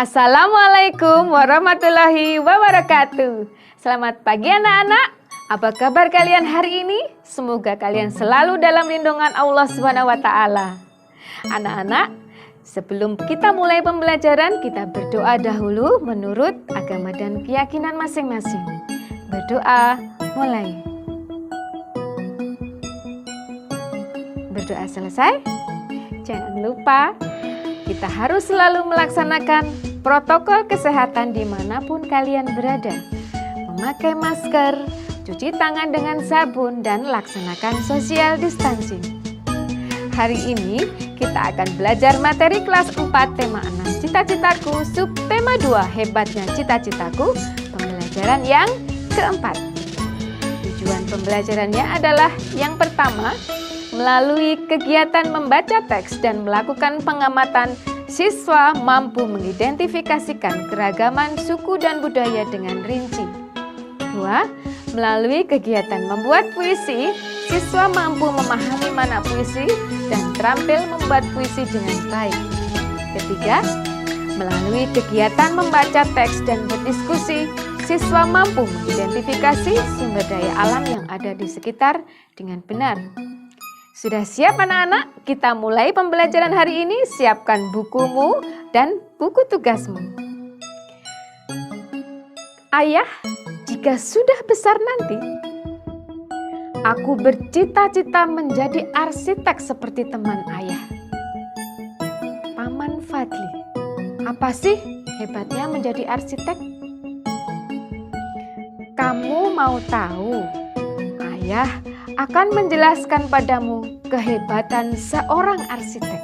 Assalamualaikum warahmatullahi wabarakatuh. Selamat pagi anak-anak. Apa kabar kalian hari ini? Semoga kalian selalu dalam lindungan Allah SWT. Anak-anak, sebelum kita mulai pembelajaran, kita berdoa dahulu menurut agama dan keyakinan masing-masing. Berdoa, mulai. Berdoa selesai? Jangan lupa, kita harus selalu melaksanakan protokol kesehatan dimanapun kalian berada. Memakai masker, cuci tangan dengan sabun, dan laksanakan social distancing. Hari ini kita akan belajar materi kelas 4 tema 6 cita-citaku, subtema 2 hebatnya cita-citaku, pembelajaran yang keempat. Tujuan pembelajarannya adalah yang pertama, melalui kegiatan membaca teks dan melakukan pengamatan, siswa mampu mengidentifikasikan keragaman suku dan budaya dengan rinci. 2. Melalui kegiatan membuat puisi, siswa mampu memahami makna puisi dan terampil membuat puisi dengan baik. 3. Melalui kegiatan membaca teks dan berdiskusi, siswa mampu mengidentifikasi sumber daya alam yang ada di sekitar dengan benar. Sudah siap anak-anak? Kita mulai pembelajaran hari ini. Siapkan bukumu dan buku tugasmu. Ayah, jika sudah besar nanti, aku bercita-cita menjadi arsitek seperti teman ayah. Paman Fadli, apa sih hebatnya menjadi arsitek? Kamu mau tahu? Ayah akan menjelaskan padamu kehebatan seorang arsitek.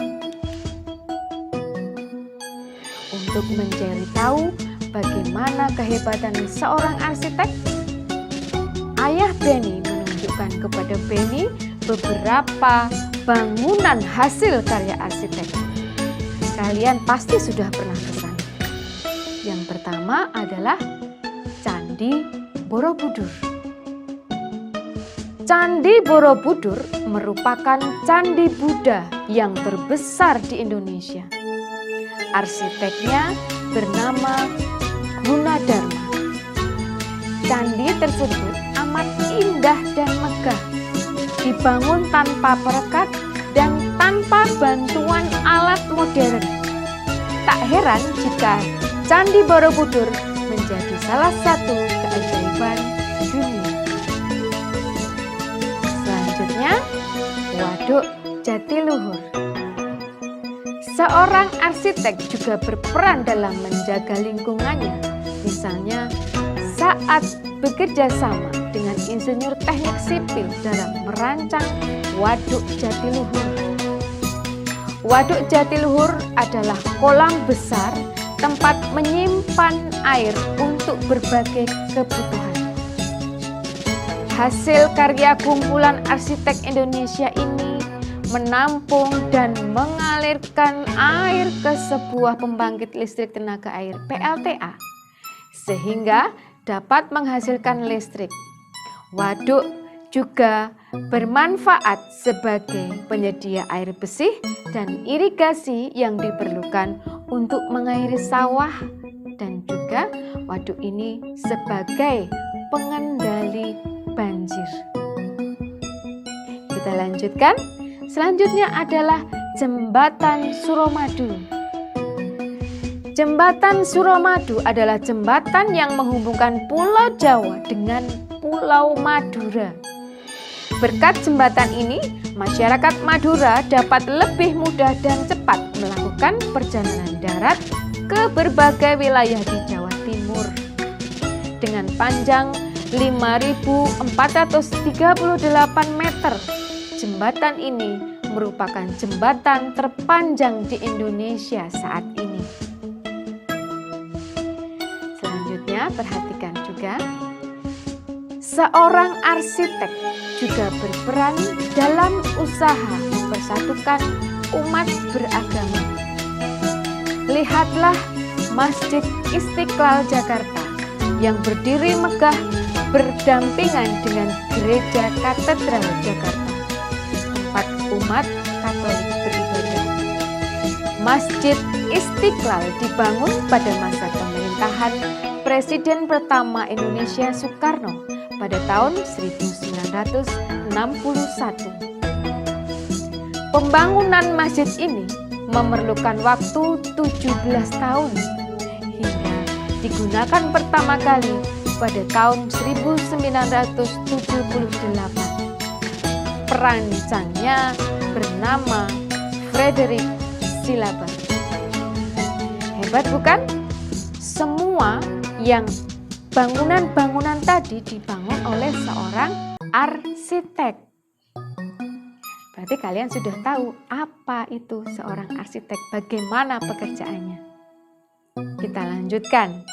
Untuk mencari tahu bagaimana kehebatan seorang arsitek, Ayah Benny menunjukkan kepada Benny beberapa bangunan hasil karya arsitek. Kalian pasti sudah pernah ke sana. Yang pertama adalah Candi Borobudur. Candi Borobudur merupakan candi Buddha yang terbesar di Indonesia. Arsiteknya bernama Gunadarma. Candi tersebut amat indah dan megah, dibangun tanpa perekat dan tanpa bantuan alat modern. Tak heran jika Candi Borobudur menjadi salah satu keajaiban dunia. Waduk Jatiluhur. Seorang arsitek juga berperan dalam menjaga lingkungannya. Misalnya saat bekerja sama dengan insinyur teknik sipil dalam merancang Waduk Jatiluhur. Waduk Jatiluhur adalah kolam besar tempat menyimpan air untuk berbagai kebutuhan. Hasil karya kumpulan arsitek Indonesia ini menampung dan mengalirkan air ke sebuah pembangkit listrik tenaga air PLTA sehingga dapat menghasilkan listrik. Waduk juga bermanfaat sebagai penyedia air bersih dan irigasi yang diperlukan untuk mengairi sawah, dan juga waduk ini sebagai pengendali banjir. Kita lanjutkan. Selanjutnya adalah Jembatan Suramadu. Jembatan Suramadu adalah jembatan yang menghubungkan Pulau Jawa dengan Pulau Madura. Berkat jembatan ini, masyarakat Madura dapat lebih mudah dan cepat melakukan perjalanan darat ke berbagai wilayah di Jawa Timur. Dengan panjang 5.438 meter, jembatan ini merupakan jembatan terpanjang di Indonesia saat ini. Selanjutnya, perhatikan juga, seorang arsitek juga berperan dalam usaha mempersatukan umat beragama. Lihatlah Masjid Istiqlal Jakarta yang berdiri megah berdampingan dengan Gereja Katedral Jakarta, tempat umat Katolik beribadah. Masjid Istiqlal dibangun pada masa pemerintahan Presiden pertama Indonesia Soekarno pada tahun 1961. Pembangunan masjid ini memerlukan waktu 17 tahun hingga digunakan pertama kali pada tahun 1978. Perancangnya bernama Frederick Silaban. Hebat bukan? Semua yang bangunan-bangunan tadi dibangun oleh seorang arsitek. Berarti kalian sudah tahu apa itu seorang arsitek, bagaimana pekerjaannya. Kita lanjutkan.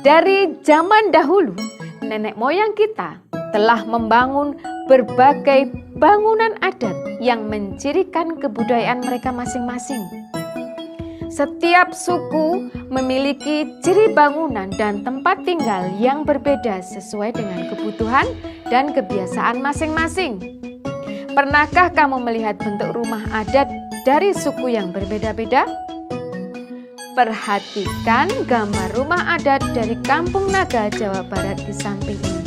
Dari zaman dahulu, nenek moyang kita telah membangun berbagai bangunan adat yang mencirikan kebudayaan mereka masing-masing. Setiap suku memiliki ciri bangunan dan tempat tinggal yang berbeda sesuai dengan kebutuhan dan kebiasaan masing-masing. Pernahkah kamu melihat bentuk rumah adat dari suku yang berbeda-beda? Perhatikan gambar rumah adat dari Kampung Naga, Jawa Barat di samping ini.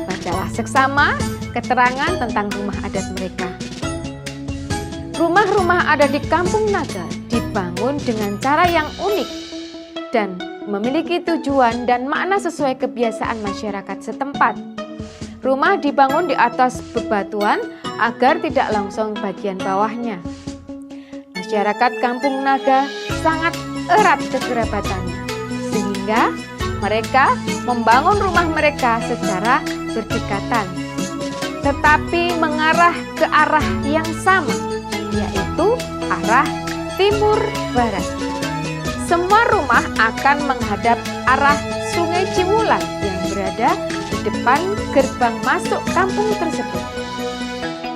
Bacalah seksama keterangan tentang rumah adat mereka. Rumah-rumah adat di Kampung Naga dibangun dengan cara yang unik dan memiliki tujuan dan makna sesuai kebiasaan masyarakat setempat. Rumah dibangun di atas bebatuan agar tidak longsong bagian bawahnya. Masyarakat Kampung Naga sangat erat kekerabatannya, sehingga mereka membangun rumah mereka secara berdekatan, tetapi mengarah ke arah yang sama, yaitu arah timur barat. Semua rumah akan menghadap arah Sungai Ciwulan yang berada di depan gerbang masuk kampung tersebut.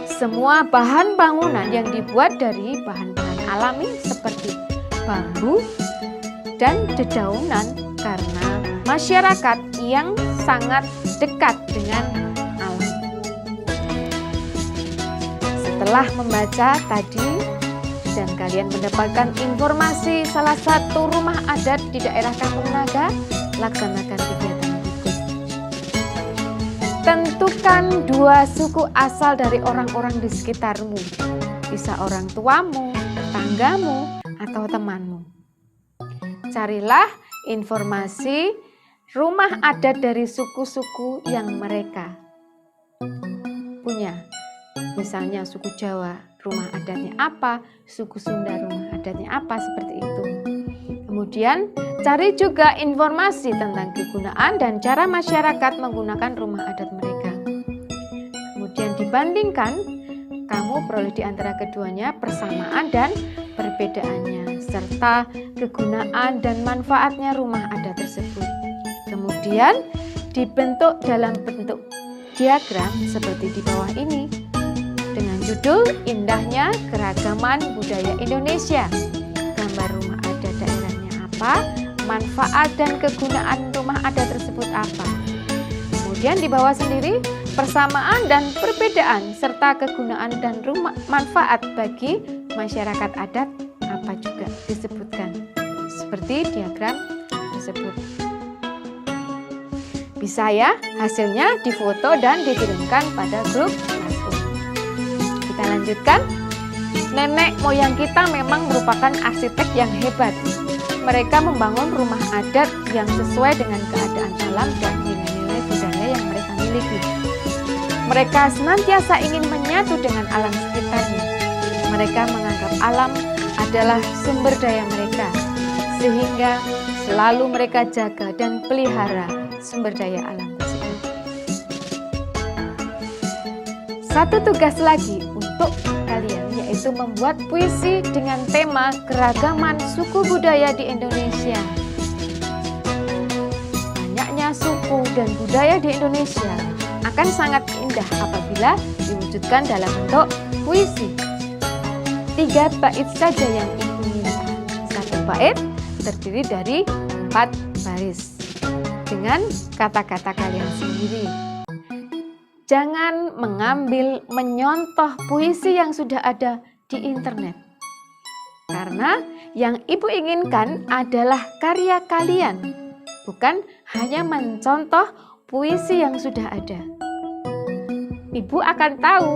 Semua bahan bangunan yang dibuat dari bahan-bahan alami seperti bambu dan dedaunan karena masyarakat yang sangat dekat dengan alam. Setelah membaca tadi dan kalian mendapatkan informasi salah satu rumah adat di daerah Kampung Naga, laksanakan kegiatan berikut. Tentukan 2 suku asal dari orang-orang di sekitarmu, bisa orang tuamu, tetanggamu, atau temanmu. Carilah informasi rumah adat dari suku-suku yang mereka punya. Misalnya suku Jawa, rumah adatnya apa, suku Sunda, rumah adatnya apa, seperti itu. Kemudian cari juga informasi tentang kegunaan dan cara masyarakat menggunakan rumah adat mereka. Kemudian dibandingkan, kamu peroleh di antara keduanya persamaan dan perbedaannya, serta kegunaan dan manfaatnya rumah adat tersebut. Kemudian dibentuk dalam bentuk diagram seperti di bawah ini, dengan judul Indahnya Keragaman Budaya Indonesia. Gambar rumah adat daerahnya apa, manfaat dan kegunaan rumah adat tersebut apa. Kemudian di bawah sendiri persamaan dan perbedaan serta kegunaan dan manfaat bagi masyarakat adat apa juga disebutkan seperti diagram tersebut. Bisa ya, hasilnya difoto dan dikirimkan pada grup Classroom. Kita lanjutkan. Nenek moyang kita memang merupakan arsitek yang hebat. Mereka membangun rumah adat yang sesuai dengan keadaan alam dan nilai-nilai budaya yang mereka miliki. Mereka senantiasa ingin menyatu dengan alam sekitarnya. Mereka menganggap alam adalah sumber daya mereka, sehingga selalu mereka jaga dan pelihara sumber daya alam tersebut. Satu tugas lagi untuk kalian, yaitu membuat puisi dengan tema keragaman suku budaya di Indonesia. Banyaknya suku dan budaya di Indonesia akan sangat indah apabila diwujudkan dalam bentuk puisi. 3 bait saja yang ibu minta. 1 bait terdiri dari 4 baris dengan kata-kata kalian sendiri. Jangan mengambil, menyontoh puisi yang sudah ada di internet. Karena yang Ibu inginkan adalah karya kalian, bukan hanya mencontoh puisi yang sudah ada. Ibu akan tahu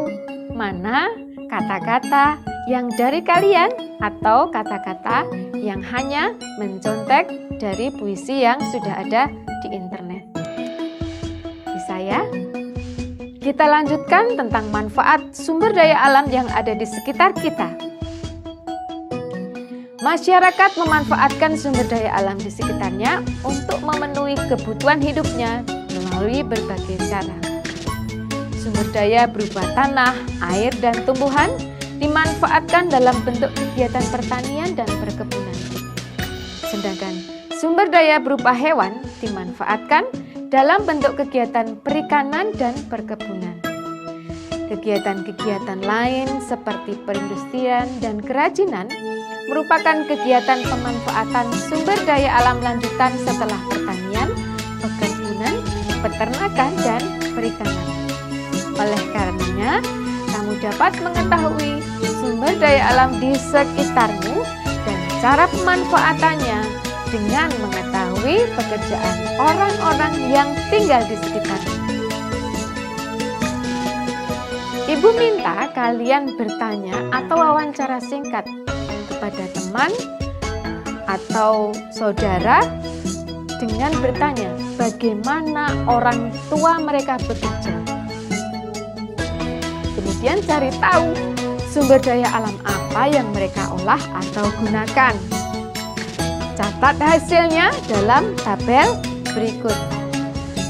mana kata-kata yang dari kalian atau kata-kata yang hanya mencontek dari puisi yang sudah ada di internet. Bisa ya? Kita lanjutkan tentang manfaat sumber daya alam yang ada di sekitar kita. Masyarakat memanfaatkan sumber daya alam di sekitarnya untuk memenuhi kebutuhan hidupnya melalui berbagai cara. Sumber daya berupa tanah, air, dan tumbuhan dimanfaatkan dalam bentuk kegiatan pertanian dan perkebunan. Sedangkan sumber daya berupa hewan dimanfaatkan dalam bentuk kegiatan perikanan dan perkebunan. Kegiatan-kegiatan lain seperti perindustrian dan kerajinan merupakan kegiatan pemanfaatan sumber daya alam lanjutan setelah pertanian, perkebunan, peternakan, dan perikanan. Oleh karenanya, kamu dapat mengetahui sumber daya alam di sekitarmu dan cara pemanfaatannya dengan mengetahui pekerjaan orang-orang yang tinggal di sekitarnya. Ibu minta kalian bertanya atau wawancara singkat kepada teman atau saudara dengan bertanya bagaimana orang tua mereka bekerja. Kemudian cari tahu sumber daya alam apa yang mereka olah atau gunakan. Catat hasilnya dalam tabel berikut.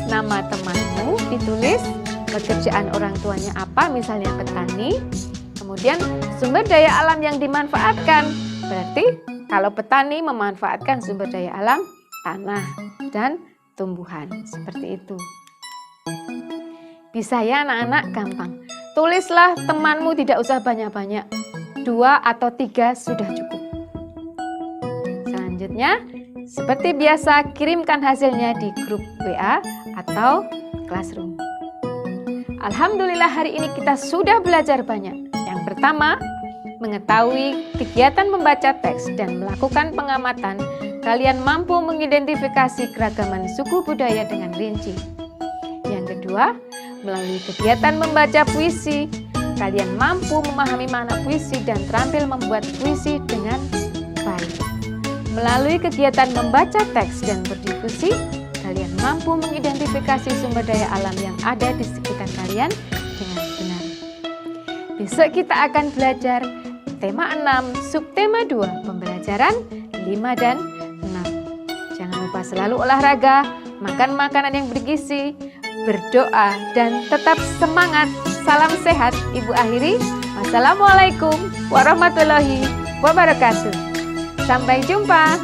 Nama temanmu ditulis, pekerjaan orang tuanya apa, misalnya petani. Kemudian sumber daya alam yang dimanfaatkan. Berarti kalau petani memanfaatkan sumber daya alam, tanah dan tumbuhan. Seperti itu. Bisa ya anak-anak, gampang. Tulislah temanmu, tidak usah banyak-banyak. 2 atau 3 sudah cukup. Selanjutnya, seperti biasa, kirimkan hasilnya di grup WA atau Classroom. Alhamdulillah hari ini kita sudah belajar banyak. Yang pertama, mengetahui kegiatan membaca teks dan melakukan pengamatan, kalian mampu mengidentifikasi keragaman suku budaya dengan rinci. Yang kedua, melalui kegiatan membaca puisi, kalian mampu memahami makna puisi dan terampil membuat puisi dengan baik. Melalui kegiatan membaca teks dan berdiskusi, kalian mampu mengidentifikasi sumber daya alam yang ada di sekitar kalian dengan benar. Besok kita akan belajar tema 6, subtema 2, pembelajaran 5 dan 6. Jangan lupa selalu olahraga, makan makanan yang bergizi, berdoa, dan tetap semangat. Salam sehat, Ibu akhiri. Wassalamualaikum warahmatullahi wabarakatuh. Sampai jumpa.